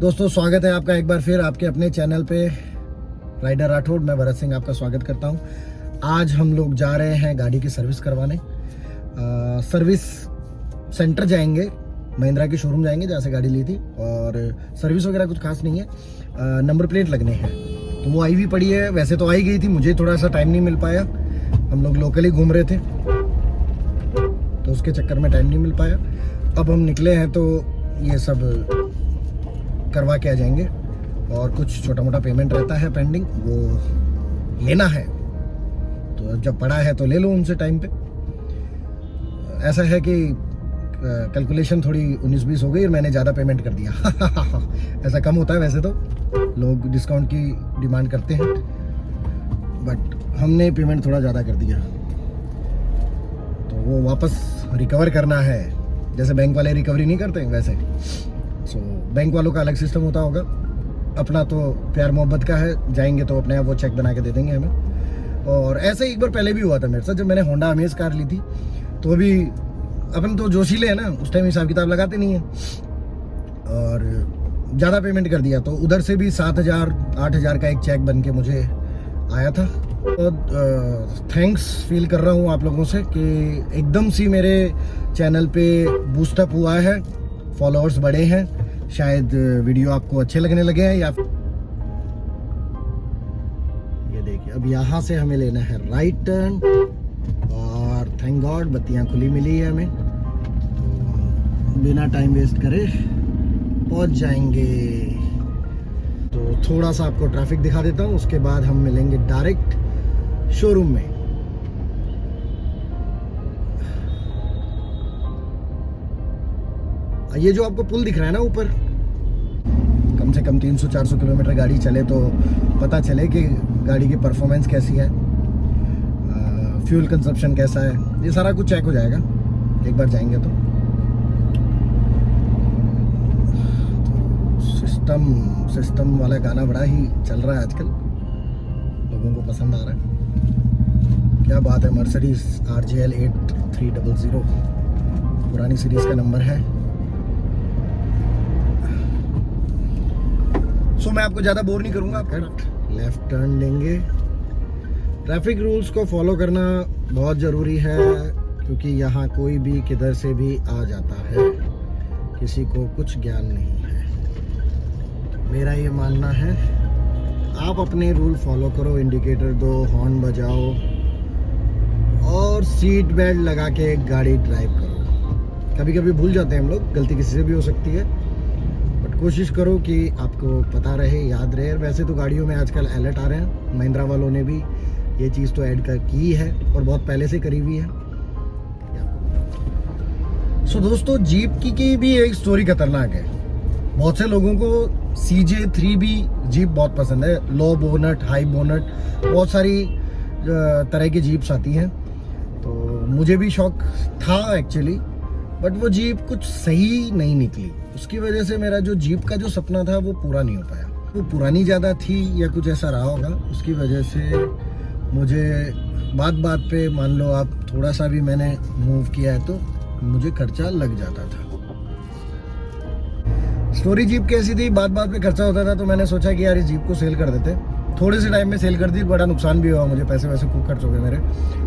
दोस्तों स्वागत है आपका एक बार फिर आपके अपने चैनल पे राइडर राठौड़। मैं भरत सिंह आपका स्वागत करता हूं। आज हम लोग जा रहे हैं गाड़ी की सर्विस करवाने। सर्विस सेंटर जाएंगे, महिंद्रा के शोरूम जाएंगे जहाँ से गाड़ी ली थी। और सर्विस वगैरह कुछ खास नहीं है, नंबर प्लेट लगने हैं तो वो आई भी पड़ी है। वैसे तो आई गई थी, मुझे थोड़ा सा टाइम नहीं मिल पाया, हम लोग लोकली घूम रहे थे तो उसके चक्कर में टाइम नहीं मिल पाया। अब हम निकले हैं तो ये सब करवा के आ जाएंगे और कुछ छोटा मोटा पेमेंट रहता है पेंडिंग, वो लेना है। तो जब पड़ा है तो ले लो उनसे टाइम पे। ऐसा है कि कैलकुलेशन थोड़ी 19-20 हो गई और मैंने ज़्यादा पेमेंट कर दिया। ऐसा कम होता है वैसे तो, लोग डिस्काउंट की डिमांड करते हैं, बट हमने पेमेंट थोड़ा ज़्यादा कर दिया तो वो वापस रिकवर करना है। जैसे बैंक वाले रिकवरी नहीं करते वैसे बैंक वालों का अलग सिस्टम होता होगा, अपना तो प्यार मोहब्बत का है। जाएंगे तो अपने आप वो चेक बना के दे देंगे हमें। और ऐसे ही एक बार पहले भी हुआ था मेरे साथ, जब मैंने होंडा अमेज कार ली थी तो भी अपन तो जोशीले हैं ना, उस टाइम हिसाब किताब लगाते नहीं है और ज़्यादा पेमेंट कर दिया तो उधर से भी 7,000-8,000 का एक चेक बन के मुझे आया था। और थैंक्स फील कर रहा हूँ आप लोगों से कि एकदम से मेरे चैनल पे बूस्टअप हुआ है, फॉलोअर्स बढ़े हैं। शायद वीडियो आपको अच्छे लगने लगे हैं। या ये देखिए, अब यहाँ से हमें लेना है राइट टर्न और थैंक गॉड बत्तियाँ खुली मिली है हमें, तो बिना टाइम वेस्ट करे पहुँच जाएंगे। तो थोड़ा सा आपको ट्रैफिक दिखा देता हूँ, उसके बाद हम मिलेंगे डायरेक्ट शोरूम में। ये जो आपको पुल दिख रहा है ना ऊपर, कम से कम 300-400 किलोमीटर गाड़ी चले तो पता चले कि गाड़ी की परफॉर्मेंस कैसी है, फ्यूल कंजप्शन कैसा है, ये सारा कुछ चेक हो जाएगा एक बार जाएंगे तो सिस्टम वाला गाना बड़ा ही चल रहा है आजकल, लोगों को पसंद आ रहा है। क्या बात है। मर्सिडीज RJL 8300 पुरानी सीरीज का नंबर है। सो मैं आपको ज़्यादा बोर नहीं करूँगा। लेफ्ट टर्न लेंगे। ट्रैफिक रूल्स को फॉलो करना बहुत ज़रूरी है क्योंकि यहाँ कोई भी किधर से भी आ जाता है, किसी को कुछ ज्ञान नहीं है। मेरा ये मानना है आप अपने रूल फॉलो करो, इंडिकेटर दो, हॉर्न बजाओ और सीट बेल्ट लगा के गाड़ी ड्राइव करो। कभी कभी भूल जाते हैं हम लोग, गलती किसी से भी हो सकती है, बट कोशिश करो कि आपको पता रहे, याद रहे। वैसे तो गाड़ियों में आजकल अलर्ट आ रहे हैं, महिंद्रा वालों ने भी ये चीज़ तो ऐड की है और बहुत पहले से करी हुई है। सो दोस्तों, जीप की भी एक स्टोरी खतरनाक है। बहुत से लोगों को CJ3B जीप बहुत पसंद है, लो बोनट, हाई बोनट, बहुत सारी तरह की जीप्स आती हैं। तो मुझे भी शौक था एक्चुअली, बट वो जीप कुछ सही नहीं निकली। उसकी वजह से मेरा जो जीप का जो सपना था वो पूरा नहीं हो पाया। वो पुरानी ज़्यादा थी या कुछ ऐसा रहा होगा, उसकी वजह से मुझे बात पे मान लो आप थोड़ा सा भी मैंने मूव किया है तो मुझे खर्चा लग जाता था। स्टोरी जीप कैसी थी, बात पे खर्चा होता था तो मैंने सोचा कि यार इस जीप को सेल कर देते। थोड़े से टाइम में सेल कर दी, बड़ा नुकसान भी हुआ मुझे, पैसे वैसे खूब खर्च हो गए मेरे,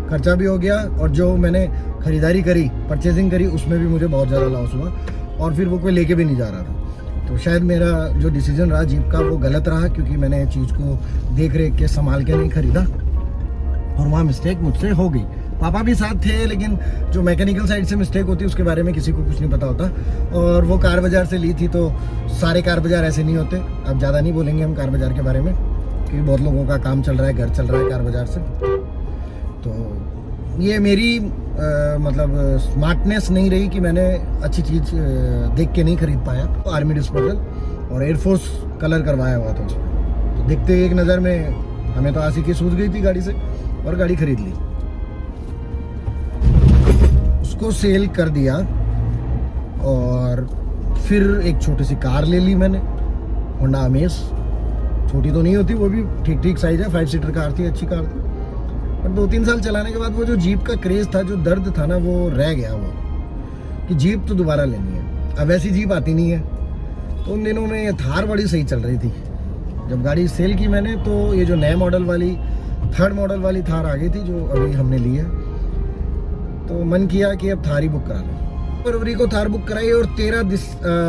खर्चा भी हो गया और जो मैंने खरीदारी करी, परचेजिंग करी, उसमें भी मुझे बहुत ज़्यादा लॉस हुआ और फिर वो कोई लेके भी नहीं जा रहा था। तो शायद मेरा जो डिसीजन रहा जीप का वो गलत रहा क्योंकि मैंने चीज़ को देख रेख के संभाल के नहीं खरीदा और वहाँ मिस्टेक मुझसे हो गई। पापा भी साथ थे, लेकिन जो मैकेनिकल साइड से मिस्टेक होती है उसके बारे में किसी को कुछ नहीं पता होता। और वो कार बाजार से ली थी तो सारे कार बाजार ऐसे नहीं होते। अब ज़्यादा नहीं बोलेंगे हम कार बाजार के बारे में क्योंकि बहुत लोगों का काम चल रहा है, घर चल रहा है कार बाजार से। तो ये मेरी मतलब स्मार्टनेस नहीं रही कि मैंने अच्छी चीज़ देख के नहीं खरीद पाया। तो आर्मी डिस्पोजल और एयरफोर्स कलर करवाया हुआ था उसमें, तो देखते ही एक नज़र में हमें तो आशिकी सूझ गई थी गाड़ी से और गाड़ी खरीद ली। उसको सेल कर दिया और फिर एक छोटी सी कार ले ली मैंने, होंडा अमेज। छोटी तो नहीं होती, वो भी ठीक साइज है, 5 सीटर कार थी, अच्छी कार थी। पर 2-3 साल चलाने के बाद वो जो जीप का क्रेज़ था, जो दर्द था ना, वो रह गया। वो कि जीप तो दोबारा लेनी है। अब ऐसी जीप आती नहीं है, तो उन दिनों में ये थार बड़ी सही चल रही थी। जब गाड़ी सेल की मैंने तो ये जो नए मॉडल वाली थर्ड मॉडल वाली थार आ गई थी जो अभी हमने ली है, तो मन किया कि अब थार ही बुक करा लो। फरवरी को थार बुक कराई और 13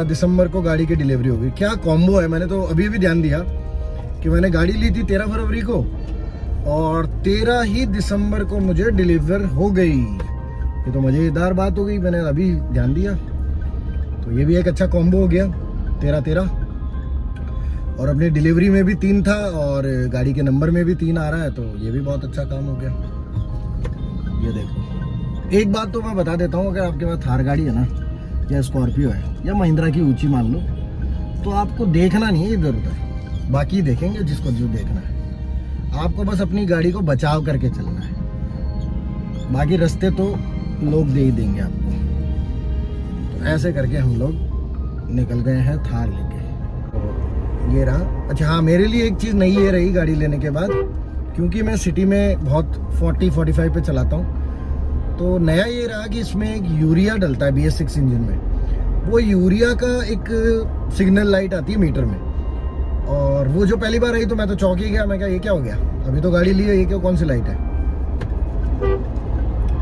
दिसंबर को गाड़ी की डिलीवरी हो गई। क्या कॉम्बो है, मैंने तो अभी भी ध्यान दिया कि मैंने गाड़ी ली थी 13 फरवरी को और 13 ही दिसंबर को मुझे डिलीवर हो गई। ये तो मज़ेदार बात हो गई, मैंने अभी ध्यान दिया। तो ये भी एक अच्छा कॉम्बो हो गया, 13-13। और अपनी डिलीवरी में भी 3 था और गाड़ी के नंबर में भी 3 आ रहा है, तो ये भी बहुत अच्छा काम हो गया। ये देखो, एक बात तो मैं बता देता हूँ, अगर आपके पास थार गाड़ी है ना, या स्कॉर्पियो है या महिंद्रा की ऊंची मान लो, तो आपको देखना नहीं है इधर उधर, बाकी देखेंगे जिसको जो देखना है। आपको बस अपनी गाड़ी को बचाव करके चलना है, बाकी रास्ते तो लोग दे ही देंगे आपको। तो ऐसे करके हम लोग निकल गए हैं थार लेके। तो ये रहा। अच्छा हाँ, मेरे लिए एक चीज़ नई ये रही गाड़ी लेने के बाद, क्योंकि मैं सिटी में बहुत 40-45 पे चलाता हूँ, तो नया ये रहा कि इसमें एक यूरिया डलता है BS6 इंजन में। वो यूरिया का एक सिग्नल लाइट आती है मीटर में, और वो जो पहली बार आई तो मैं तो चौंक ही गया। मैं क्या, ये क्या हो गया, अभी तो गाड़ी ली है, ये क्या कौन सी लाइट है।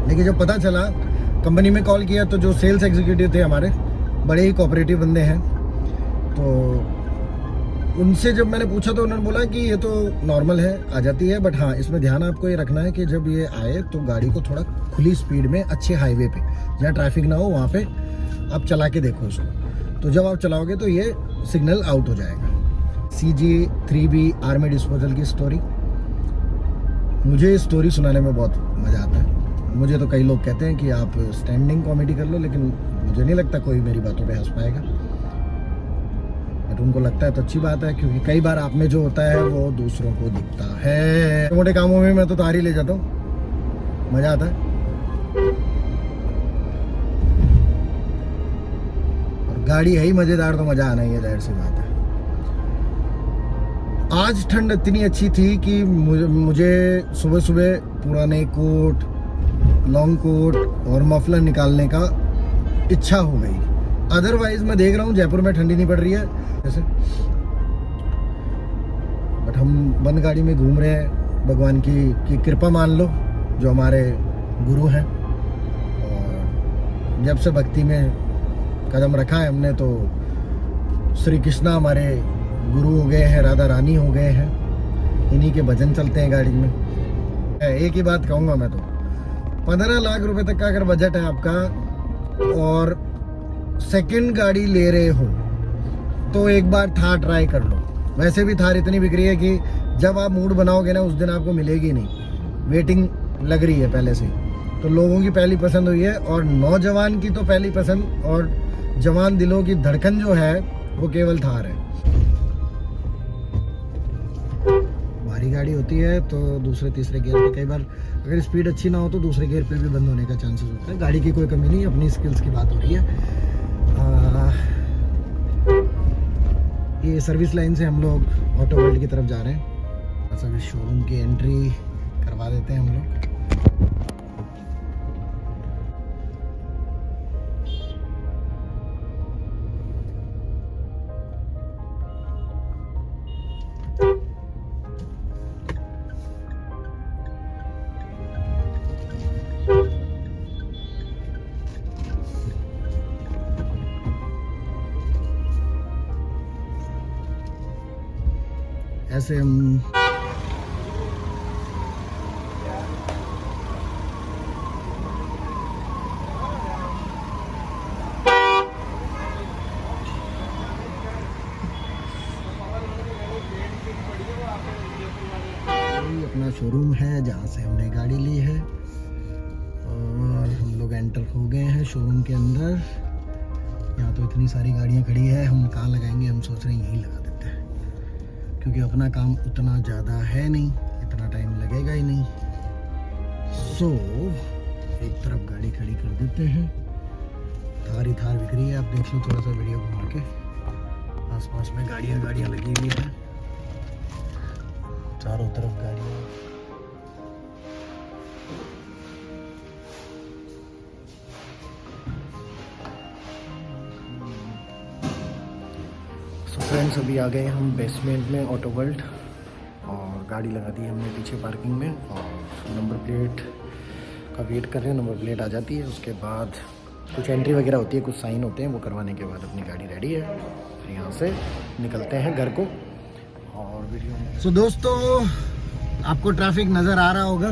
लेकिन जब पता चला, कंपनी में कॉल किया तो जो सेल्स एग्जीक्यूटिव थे हमारे, बड़े ही कोऑपरेटिव बंदे हैं, तो उनसे जब मैंने पूछा तो उन्होंने बोला कि ये तो नॉर्मल है, आ जाती है, बट हाँ इसमें ध्यान आपको ये रखना है कि जब ये आए तो गाड़ी को थोड़ा खुली स्पीड में अच्छे हाईवे पे जहाँ ट्रैफिक ना हो वहाँ पे आप चला के देखो उसको। तो जब आप चलाओगे तो ये सिग्नल आउट हो जाएगा। CG3B आर्मी डिस्पोजल की स्टोरी, मुझे स्टोरी सुनाने में बहुत मज़ा आता है। मुझे तो कई लोग कहते हैं कि आप स्टैंडिंग कॉमेडी कर लो, लेकिन मुझे नहीं लगता कोई मेरी बातों पे हंस पाएगा, बट उनको लगता है तो अच्छी बात है, क्योंकि कई बार आप में जो होता है वो दूसरों को दिखता है। मोटे कामों में मैं तो तार ही ले जाता हूँ, मज़ा आता है। और गाड़ी है ही मज़ेदार, तो मज़ा आना ही है, जाहिर सी बात है। आज ठंड इतनी अच्छी थी कि मुझे सुबह सुबह पुराने कोट, लॉन्ग कोट और मफलर निकालने का इच्छा हो गई। अदरवाइज मैं देख रहा हूँ जयपुर में ठंडी नहीं पड़ रही है जैसे, बट हम बंद गाड़ी में घूम रहे हैं। भगवान की कृपा मान लो, जो हमारे गुरु हैं, और जब से भक्ति में कदम रखा है हमने, तो श्री कृष्णा हमारे गुरु हो गए हैं, राधा रानी हो गए हैं, इन्हीं के भजन चलते हैं गाड़ी में। एक ही बात कहूँगा मैं, तो 15 लाख रुपए तक का अगर बजट है आपका और सेकंड गाड़ी ले रहे हो, तो एक बार थार ट्राई कर लो। वैसे भी थार इतनी बिक रही है कि जब आप मूड बनाओगे ना, उस दिन आपको मिलेगी नहीं, वेटिंग लग रही है पहले से। तो लोगों की पहली पसंद हुई है, और नौजवान की तो पहली पसंद और जवान दिलों की धड़कन जो है वो केवल थार है। भारी गाड़ी होती है तो दूसरे तीसरे गियर पे कई बार अगर स्पीड अच्छी ना हो तो दूसरे गियर पे भी बंद होने का चांसेस होता है। गाड़ी की कोई कमी नहीं, अपनी स्किल्स की बात हो रही है। ये सर्विस लाइन से हम लोग ऑटो वर्ल्ड की तरफ जा रहे हैं। सर्विस शोरूम की एंट्री करवा देते हैं हम लोग। ऐसे हम अपना शोरूम है जहाँ से हमने गाड़ी ली है, और हम लोग एंटर हो गए हैं शोरूम के अंदर। यहाँ तो इतनी सारी गाड़ियाँ खड़ी है, हम कहाँ लगाएंगे, हम सोच रहे हैं यहीं लगा देते हैं, क्योंकि अपना काम उतना ज़्यादा है नहीं, इतना टाइम लगेगा ही नहीं। सो एक तरफ गाड़ी खड़ी कर देते हैं। थार ही थार बिक रही है, आप देख लो थोड़ा सा वीडियो घुमा के। आसपास में गाड़ियाँ लगी हुई हैं, चारों तरफ गाड़ियाँ। फ्रेंड्स अभी आ गए हम बेसमेंट में ऑटो वर्ल्ड और गाड़ी लगा दी हमने पीछे पार्किंग में और नंबर प्लेट का वेट कर रहे हैं। नंबर प्लेट आ जाती है, उसके बाद कुछ एंट्री वगैरह होती है, कुछ साइन होते हैं, वो करवाने के बाद अपनी गाड़ी रेडी है। फिर यहाँ से निकलते हैं घर को और वीडियो में। सो दोस्तों, आपको ट्रैफिक नज़र आ रहा होगा।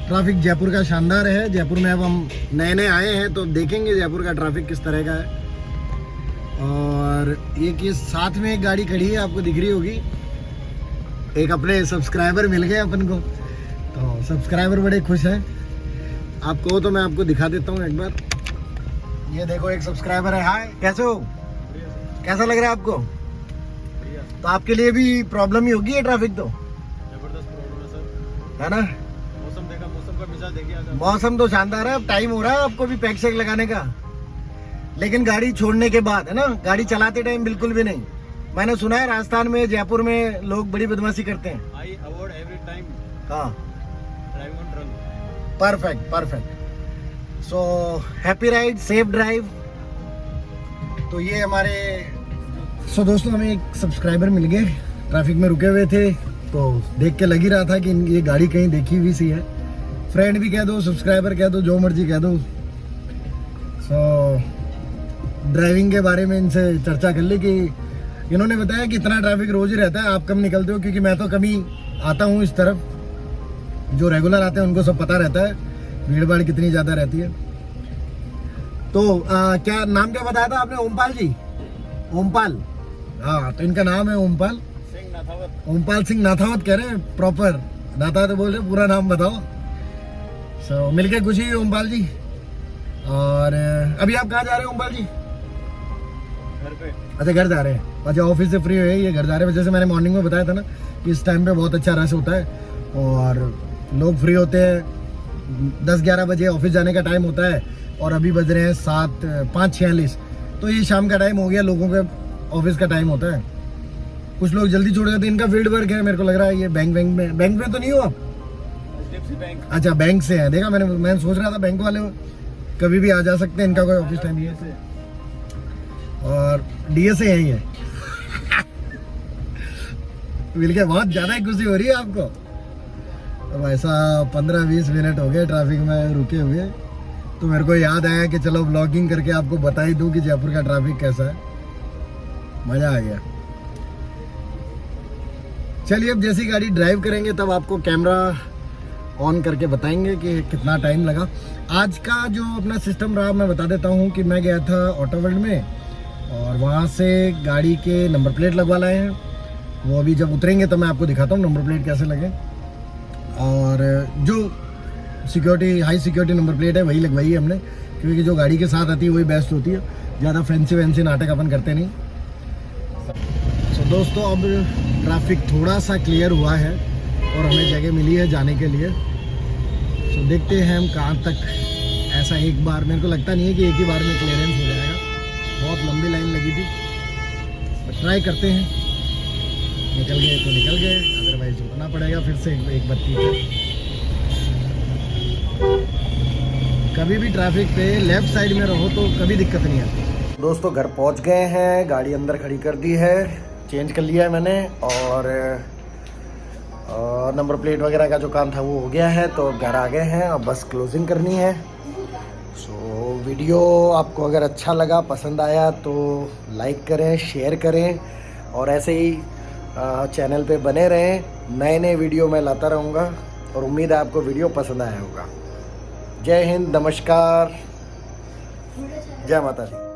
ट्रैफिक जयपुर का शानदार है। जयपुर में अब हम नए नए आए हैं तो देखेंगे जयपुर का ट्रैफिक किस तरह का है। और एक ये साथ में एक गाड़ी खड़ी है, आपको दिख रही होगी। एक अपने सब्सक्राइबर मिल गए अपन को, तो सब्सक्राइबर बड़े खुश हैं। आपको तो मैं आपको दिखा देता हूँ एक बार। ये देखो, एक सब्सक्राइबर है। हाय, कैसे हो? कैसा लग रहा है आपको? तो आपके लिए भी प्रॉब्लम ही होगी ये ट्रैफिक तो। जबरदस्त प्रॉब्लम है सर, है ना? मौसम देखा, मौसम का मिजाज देखिए। मौसम तो शानदार है। अब टाइम हो रहा है आपको भी पैक शैक लगाने का, लेकिन गाड़ी छोड़ने के बाद, है ना? गाड़ी चलाते टाइम बिल्कुल भी नहीं। मैंने सुना है राजस्थान में, जयपुर में लोग बड़ी बदमाशी करते हैं। आई अवॉइड एवरी टाइम हाँ, drive on drunk. Perfect perfect. So happy ride, safe drive. तो ये हमारे दोस्तों, हमें एक सब्सक्राइबर मिल गए। ट्रैफिक में रुके हुए थे तो देख के लग ही रहा था कि ये गाड़ी कहीं देखी हुई सी है। फ्रेंड भी कह दो, सब्सक्राइबर कह दो, जो मर्जी कह दो। ड्राइविंग के बारे में इनसे चर्चा कर ली कि इन्होंने बताया कि इतना ट्रैफिक रोज ही रहता है, आप कम निकलते हो। क्योंकि मैं तो कभी आता हूँ इस तरफ, जो रेगुलर आते हैं उनको सब पता रहता है भीड़ भाड़ कितनी ज़्यादा रहती है। तो क्या नाम क्या बताया था आपने? ओमपाल जी? ओमपाल, हाँ, तो इनका नाम है ओमपाल सिंह नाथावत। ओमपाल सिंह नाथावत कह रहे हैं, प्रॉपर नाथा तो बोल रहे, पूरा नाम बताओ। मिलके खुशी हुई ओमपाल जी। और अभी आप कहाँ जा रहे हैं ओमपाल जी? घर पे। अच्छा, घर जा रहे हैं। अच्छा, ऑफिस से फ्री हुए ये घर जा रहे हैं। जैसे मैंने मॉर्निंग में बताया था ना कि इस टाइम पे बहुत अच्छा रश होता है और लोग फ्री होते हैं। 10-11 बजे ऑफिस जाने का टाइम होता है और अभी बज रहे हैं 5:46। तो ये शाम का टाइम हो गया, लोगों के ऑफिस का टाइम होता है। कुछ लोग जल्दी छोड़ जाते हैं। इनका फील्ड वर्क है, मेरे को लग रहा है ये बैंक में तो नहीं हो आप? बैंक। अच्छा, बैंक से है। देखा, मैं सोच रहा था बैंक वाले कभी भी आ जा सकते हैं, इनका कोई ऑफिस टाइम नहीं है। और डीएसए है ये। मिलके बहुत ज़्यादा ही खुशी हो रही है आपको। अब ऐसा 15-20 मिनट हो गए ट्रैफिक में रुके हुए, तो मेरे को याद आया कि चलो ब्लॉगिंग करके आपको बता ही दूं कि जयपुर का ट्रैफिक कैसा है। मज़ा आ गया। चलिए, अब जैसी गाड़ी ड्राइव करेंगे तब आपको कैमरा ऑन करके बताएंगे कि कितना टाइम लगा। आज का जो अपना सिस्टम रहा मैं बता देता हूँ कि मैं गया था ऑटो वर्ल्ड में और वहाँ से गाड़ी के नंबर प्लेट लगवा लाए हैं। वो अभी जब उतरेंगे तो मैं आपको दिखाता हूँ नंबर प्लेट कैसे लगे। और जो security, high security number plate है वही लगवाई है हमने, क्योंकि जो गाड़ी के साथ आती है वही बेस्ट होती है। ज़्यादा फैंसी नाटक अपन करते नहीं। तो दोस्तों, अब ट्रैफिक थोड़ा सा क्लियर हुआ है और हमें जगह मिली है जाने के लिए। तो देखते हैं हम कहाँ तक। ऐसा एक बार, मेरे को लगता नहीं है कि एक ही बार में क्लियरेंस हो जाएगा, बहुत लंबी लाइन लगी थी। ट्राई करते हैं, निकल गए तो निकल गए, अदरवाइज रुकना पड़ेगा फिर से एक बत्ती पे। कभी भी ट्रैफिक पे लेफ्ट साइड में रहो तो कभी दिक्कत नहीं आती। दोस्तों, घर पहुंच गए हैं, गाड़ी अंदर खड़ी कर दी है, चेंज कर लिया है मैंने और नंबर प्लेट वगैरह का जो काम था वो हो गया है। तो घर आ गए हैं, अब बस क्लोजिंग करनी है। सो वीडियो आपको अगर अच्छा लगा, पसंद आया तो लाइक करें, शेयर करें और ऐसे ही चैनल पे बने रहें। नए नए वीडियो मैं लाता रहूँगा और उम्मीद है आपको वीडियो पसंद आया होगा। जय हिंद, नमस्कार, जय माता दी।